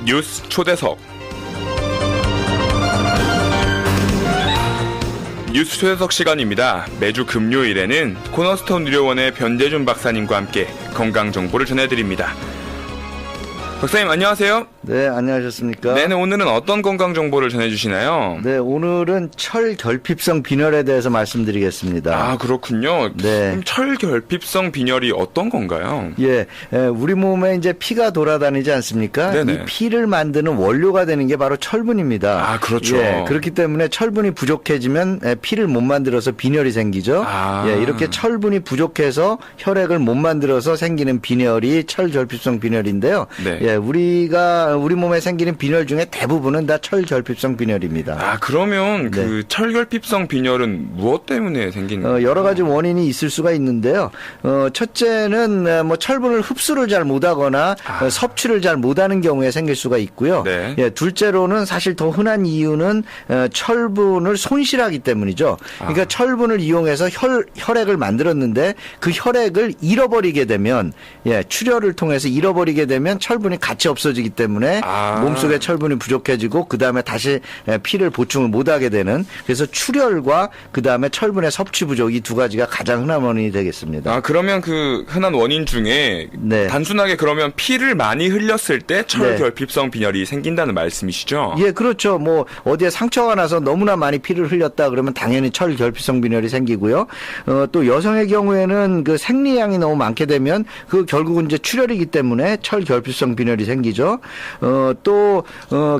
뉴스 초대석. 뉴스 초대석 시간입니다. 매주 금요일에는 코너스톤 의료원의 변재준 박사님과 함께 건강 정보를 전해드립니다. 박사님 안녕하세요. 네, 안녕하셨습니까? 네, 오늘은 어떤 건강 정보를 전해주시나요? 네, 오늘은 철결핍성 빈혈에 대해서 말씀드리겠습니다. 아, 그렇군요. 네. 그럼 철결핍성 빈혈이 어떤 건가요? 예, 우리 몸에 이제 피가 돌아다니지 않습니까? 네네. 이 피를 만드는 원료가 되는 게 바로 철분입니다. 아, 그렇죠. 예, 그렇기 때문에 철분이 부족해지면 피를 못 만들어서 빈혈이 생기죠. 아. 예, 이렇게 철분이 부족해서 혈액을 못 만들어서 생기는 빈혈이 철결핍성 빈혈인데요. 네. 예, 우리 몸에 생기는 빈혈 중에 대부분은 다 철결핍성 빈혈입니다. 아, 그러면 네. 그 철결핍성 빈혈은 무엇 때문에 생기는 거예요? 여러 가지 원인이 있을 수가 있는데요. 첫째는 뭐 철분을 흡수를 잘 못하거나 섭취를 잘 못하는 경우에 생길 수가 있고요. 네. 예, 둘째로는 사실 더 흔한 이유는 철분을 손실하기 때문이죠. 그러니까 철분을 이용해서 혈액을 만들었는데 그 혈액을 잃어버리게 되면, 예, 출혈을 통해서 잃어버리게 되면 철분이 같이 없어지기 때문에 몸속에 철분이 부족해지고 그 다음에 다시 피를 보충을 못하게 되는, 그래서 출혈과 그 다음에 철분의 섭취 부족, 이 두 가지가 가장 흔한 원인이 되겠습니다. 아, 그러면 그 흔한 원인 중에 네. 단순하게 그러면 피를 많이 흘렸을 때 철결핍성 빈혈이 생긴다는 말씀이시죠? 예, 그렇죠. 뭐 어디에 상처가 나서 너무나 많이 피를 흘렸다 그러면 당연히 철결핍성 빈혈이 생기고요. 또 여성의 경우에는 그 생리량이 너무 많게 되면 그 결국은 이제 출혈이기 때문에 철결핍성 빈혈이 생기죠. 또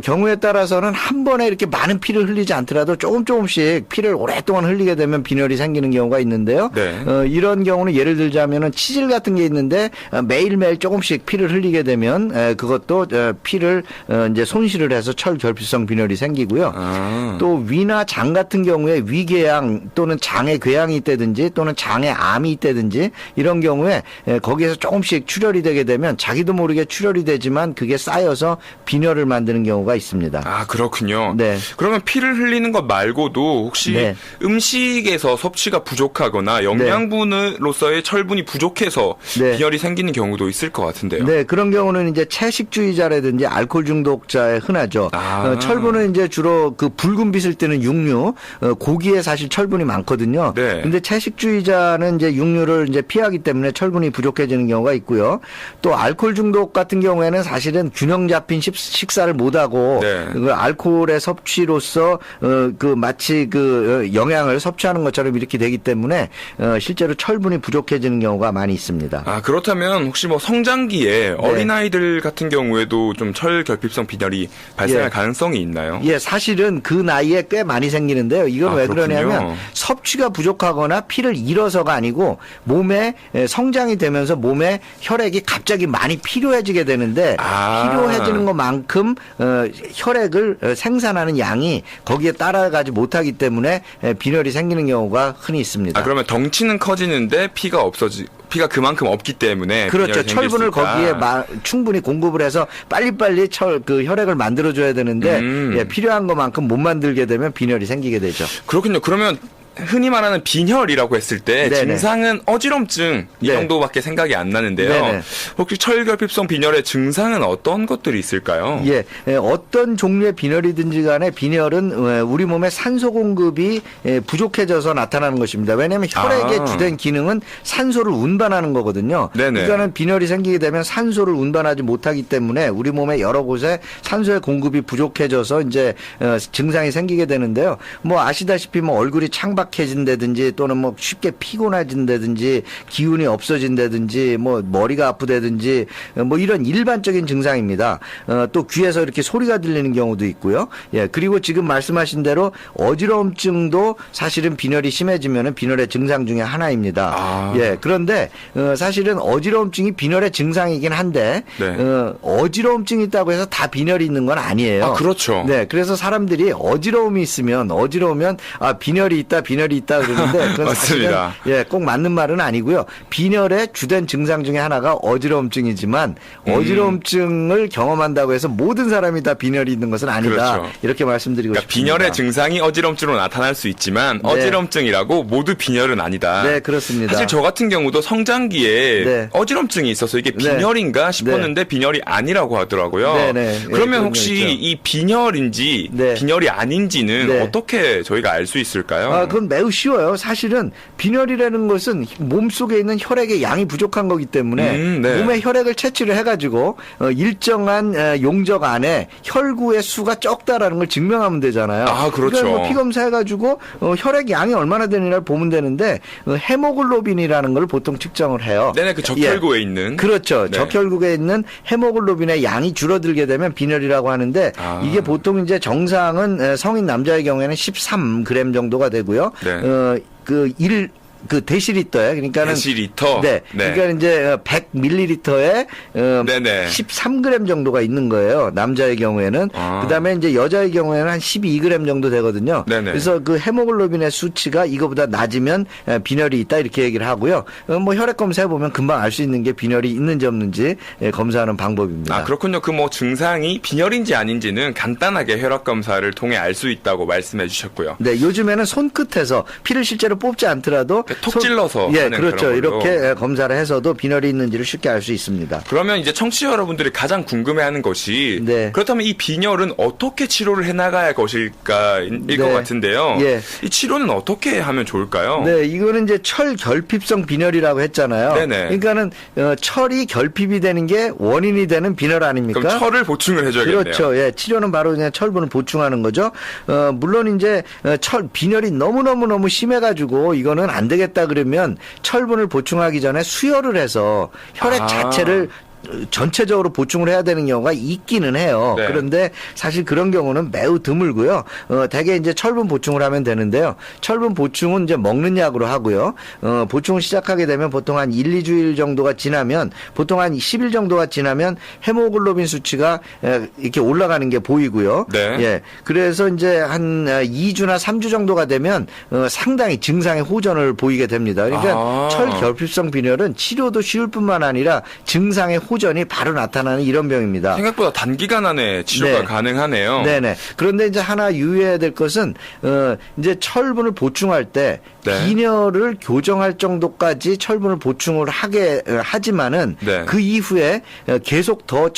경우에 따라서는 한 번에 이렇게 많은 피를 흘리지 않더라도 조금씩 피를 오랫동안 흘리게 되면 빈혈이 생기는 경우가 있는데요. 네. 이런 경우는 예를 들자면은 치질 같은 게 있는데 매일매일 조금씩 피를 흘리게 되면 그것도 피를 이제 손실을 해서 철결핍성 빈혈이 생기고요. 또 위나 장 같은 경우에 위궤양 또는 장에 궤양이 있다든지 또는 장에 암이 있다든지 이런 경우에 거기에서 조금씩 출혈이 되게 되면 자기도 모르게 출혈이 되지만 그게 쌓여서 빈혈을 만드는 경우가 있습니다. 아, 그렇군요. 네. 그러면 피를 흘리는 것 말고도 혹시 네. 음식에서 섭취가 부족하거나 영양분으로서의 철분이 부족해서 네. 빈혈이 생기는 경우도 있을 것 같은데요. 네, 그런 경우는 이제 채식주의자라든지 알코올 중독자에 흔하죠. 철분은 이제 주로 그 붉은 빛을 띠는 육류, 고기에 사실 철분이 많거든요. 네. 근데 채식주의자는 이제 육류를 이제 피하기 때문에 철분이 부족해지는 경우가 있고요. 또 알코올 중독 같은 경우에는 사실은 균형 잡힌 식사를 못 하고 네. 그 알코올의 섭취로서 그 마치 그 영양을 섭취하는 것처럼 이렇게 되기 때문에 실제로 철분이 부족해지는 경우가 많이 있습니다. 아, 그렇다면 혹시 뭐 성장기에 어린아이들 같은 경우에도 좀 철결핍성 빈혈이 발생할 가능성이 있나요? 예, 사실은 그 나이에 꽤 많이 생기는데요. 이건 왜 그렇군요. 그러냐면 섭취가 부족하거나 피를 잃어서가 아니고 몸에 성장이 되면서 몸에 혈액이 갑자기 많이 필요해지게 되는데 필요해지는 것만큼 혈액을 생산하는 양이 거기에 따라가지 못하기 때문에 빈혈이 생기는 경우가 흔히 있습니다. 아, 그러면 덩치는 커지는데 피가 그만큼 없기 때문에 그렇죠. 빈혈이 생길 철분을 수 있다. 거기에 충분히 공급을 해서 빨리빨리 그 혈액을 만들어줘야 되는데 예, 필요한 것만큼 못 만들게 되면 빈혈이 생기게 되죠. 그렇군요. 그러면 흔히 말하는 빈혈이라고 했을 때 네네. 증상은 어지럼증 이 네. 정도밖에 생각이 안 나는데요. 네네. 혹시 철결핍성 빈혈의 증상은 어떤 것들이 있을까요? 예, 어떤 종류의 빈혈이든지 간에 빈혈은 우리 몸의 산소 공급이 부족해져서 나타나는 것입니다. 왜냐하면 혈액의 주된 기능은 산소를 운반하는 거거든요. 네네. 그러니까는 빈혈이 생기게 되면 산소를 운반하지 못하기 때문에 우리 몸의 여러 곳에 산소의 공급이 부족해져서 이제 증상이 생기게 되는데요. 뭐 아시다시피 뭐 얼굴이 창박해진다든지 또는 뭐 쉽게 피곤해진다든지 기운이 없어진다든지 뭐 머리가 아프다든지 뭐 이런 일반적인 증상입니다. 또 귀에서 이렇게 소리가 들리는 경우도 있고요. 예, 그리고 지금 말씀하신 대로 어지러움증도 사실은 빈혈이 심해지면은 빈혈의 증상 중에 하나입니다. 예, 그런데 사실은 어지러움증이 빈혈의 증상이긴 한데 어지러움증이 있다고 해서 다 빈혈이 있는 건 아니에요. 아, 그렇죠. 네, 그래서 사람들이 어지러움이 있으면 어지러우면 빈혈이 있다. 빈혈이 있다 그러는데 그건 맞습니다. 사실은 꼭 맞는 말은 아니고요. 빈혈의 주된 증상 중에 하나가 어지러움증이지만 어지러움증을 경험한다고 해서 모든 사람이 다 빈혈이 있는 것은 아니다. 그렇죠. 이렇게 말씀드리고 그러니까 싶습니다. 빈혈의 증상이 어지럼증으로 나타날 수 있지만 네. 어지럼증이라고 모두 빈혈은 아니다. 네, 그렇습니다. 사실 저 같은 경우도 성장기에 네. 어지럼증이 있어서 이게 네. 빈혈인가 싶었는데 빈혈이 아니라고 하더라고요. 네, 네. 네, 그러면 그런 혹시 거 있죠. 이 빈혈인지 네. 빈혈이 아닌지는 네. 어떻게 저희가 알 수 있을까요? 그건 매우 쉬워요. 사실은 빈혈이라는 것은 몸속에 있는 혈액의 양이 부족한 거기 때문에 네. 몸에 혈액을 채취를 해가지고 일정한 용적 안에 혈구의 수가 적다라는 걸 증명하면 되잖아요. 아, 그렇죠. 그러니까 뭐 피 검사해가지고 혈액 양이 얼마나 되느냐를 보면 되는데 헤모글로빈이라는 걸 보통 측정을 해요. 네네, 그 적혈구에 예. 있는. 그렇죠. 네. 적혈구에 있는 헤모글로빈의 양이 줄어들게 되면 빈혈이라고 하는데 아. 이게 보통 이제 정상은 성인 남자의 경우에는 13g 정도가 되고요. 네. 그 데시리터에 그러니까는 데시리터? 네. 네. 그러니까 이제 100ml에 네네. 13g 정도가 있는 거예요. 남자의 경우에는. 아. 그다음에 이제 여자의 경우에는 한 12g 정도 되거든요. 네네. 그래서 그 헤모글로빈의 수치가 이거보다 낮으면 빈혈이 있다 이렇게 얘기를 하고요. 뭐 혈액 검사해 보면 금방 알 수 있는 게 빈혈이 있는지 없는지 검사하는 방법입니다. 아, 그렇군요. 그 뭐 증상이 빈혈인지 아닌지는 간단하게 혈액 검사를 통해 알 수 있다고 말씀해 주셨고요. 네, 요즘에는 손끝에서 피를 실제로 뽑지 않더라도 톡 찔러서 예, 하는 그렇죠. 그런 걸로. 이렇게 검사를 해서도 빈혈이 있는지를 쉽게 알 수 있습니다. 그러면 이제 청취자 여러분들이 가장 궁금해하는 것이 네. 그렇다면 이 빈혈은 어떻게 치료를 해나가야 할 것일까일 네. 것 같은데요. 예. 이 치료는 어떻게 하면 좋을까요? 네, 이거는 이제 철 결핍성 빈혈이라고 했잖아요. 네네. 그러니까는 철이 결핍이 되는 게 원인이 되는 빈혈 아닙니까? 그럼 철을 보충을 해줘야겠네요. 그렇죠. 예, 치료는 바로 그냥 철분을 보충하는 거죠. 물론 이제 빈혈이 너무 심해가지고 이거는 안 되겠다 그러면 철분을 보충하기 전에 수혈을 해서 혈액 아. 자체를 전체적으로 보충을 해야 되는 경우가 있기는 해요. 네. 그런데 사실 그런 경우는 매우 드물고요. 대개 이제 철분 보충을 하면 되는데요. 철분 보충은 이제 먹는 약으로 하고요. 보충을 시작하게 되면 보통 한 1, 2주일 정도가 지나면 보통 한 10일 정도가 지나면 헤모글로빈 수치가 이렇게 올라가는 게 보이고요. 네. 예. 그래서 이제 한 2주나 3주 정도가 되면 상당히 증상의 호전을 보이게 됩니다. 그러니까 아. 철 결핍성 빈혈은 치료도 쉬울 뿐만 아니라 증상의 호전이 바로 나타나는 이런 병입니다. 생각보다 단기간 안에 치료가 네. 가능하네요. 네네. 그런데 이제 하나 유의해야 될 것은 이제 철분을 보충할 때 네. 빈혈을 교정할 정도까지 철분을 보충을 하지만은 네. 그 이후에 계속 더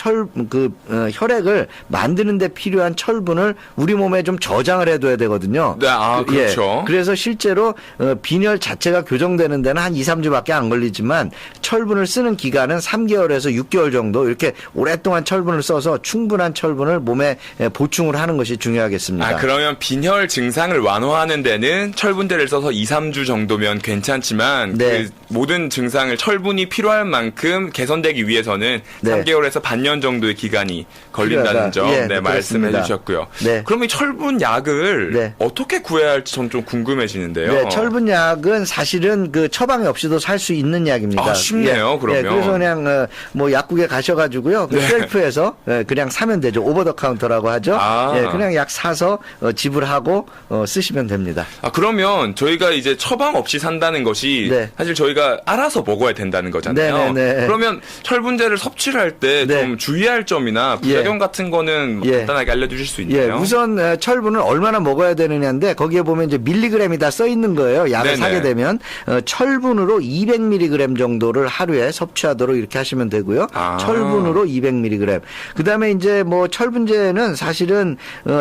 혈액을 만드는 데 필요한 철분을 우리 몸에 좀 저장을 해둬야 되거든요. 네, 아, 그렇죠. 예. 그래서 실제로 빈혈 자체가 교정되는 데는 한 2, 3주밖에 안 걸리지만 철분을 쓰는 기간은 3개월에서 6개월 정도 이렇게 오랫동안 철분을 써서 충분한 철분을 몸에 보충을 하는 것이 중요하겠습니다. 아, 그러면 빈혈 증상을 완화하는 데는 철분제를 써서 2, 3주 정도면 괜찮지만 네. 그 모든 증상을 철분이 필요할 만큼 개선되기 위해서는 네. 3개월에서 반년 정도의 기간이 걸린다는 필요하다. 점 예, 네, 말씀해 그렇습니다. 주셨고요. 네. 그럼 이 철분 약을 네. 어떻게 구해야 할지 전 좀 궁금해지는데요. 네, 철분약은 사실은 그 처방이 없이도 살 수 있는 약입니다. 아, 쉽네요, 그러면. 그래서 그냥 뭐 약국에 가셔가지고요, 그 네. 셀프에서 그냥 사면 되죠. 오버 더 카운터라고 하죠. 아. 예, 그냥 약 사서 지불하고 쓰시면 됩니다. 아, 그러면 저희가 이제 처방 없이 산다는 것이 네. 사실 저희가 알아서 먹어야 된다는 거잖아요. 네네네. 그러면 철분제를 섭취를 할 때 좀 네. 주의할 점이나 부작용 같은 거는 예. 간단하게 알려주실 수 예, 있나요? 우선 철분을 얼마나 먹어야 되느냐인데 거기에 보면 이제 밀리그램이 다 써 있는 거예요. 약을 네네. 사게 되면 철분으로 200mg 정도를 하루에 섭취하도록 이렇게 하시면 되고요. 아. 철분으로 200mg. 그다음에 이제 뭐 철분제는 사실은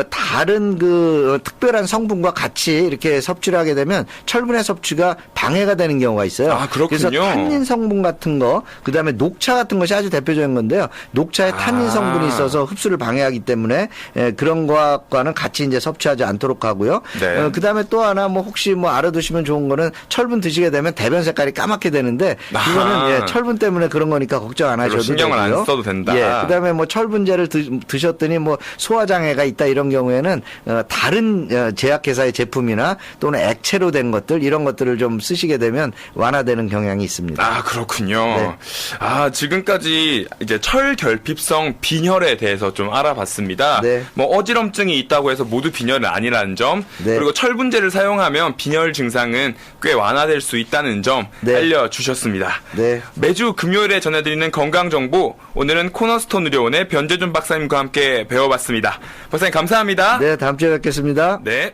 다른 그 특별한 성분과 같이 이렇게 섭취를 하게 되면 철분의 섭취가 방해가 되는 경우가 있어요. 아, 그렇군요. 그래서 탄닌 성분 같은 거, 그다음에 녹차 같은 것이 아주 대표적인 건데요. 녹차에 탄닌 아. 성분이 있어서 흡수를 방해하기 때문에 그런 것과는 같이 이제 섭취하지 않도록 하고요. 네. 그다음에 또 하나 뭐 혹시 뭐 알아두시면 좋은 거는 철분 드시게 되면 대변 색깔이 까맣게 되는데 이거는 아하. 철분 때문에 그런 거니까 걱정 안 하셔도 신경을 안 되고요. 써도 된다. 예. 그다음에 뭐 철분제를 드셨더니 뭐 소화 장애가 있다 이런 경우에는 다른 제약회사의 제품이나 또는 액체로 된 것 것들 이런 것들을 좀 쓰시게 되면 완화되는 경향이 있습니다. 아, 그렇군요. 네. 아, 지금까지 이제 철결핍성 빈혈에 대해서 좀 알아봤습니다. 네. 뭐 어지럼증이 있다고 해서 모두 빈혈은 아니라는 점, 네. 그리고 철분제를 사용하면 빈혈 증상은 꽤 완화될 수 있다는 점 네. 알려주셨습니다. 네. 매주 금요일에 전해드리는 건강정보, 오늘은 코너스톤 의료원의 변재준 박사님과 함께 배워봤습니다. 박사님 감사합니다. 네, 다음 주에 뵙겠습니다. 네.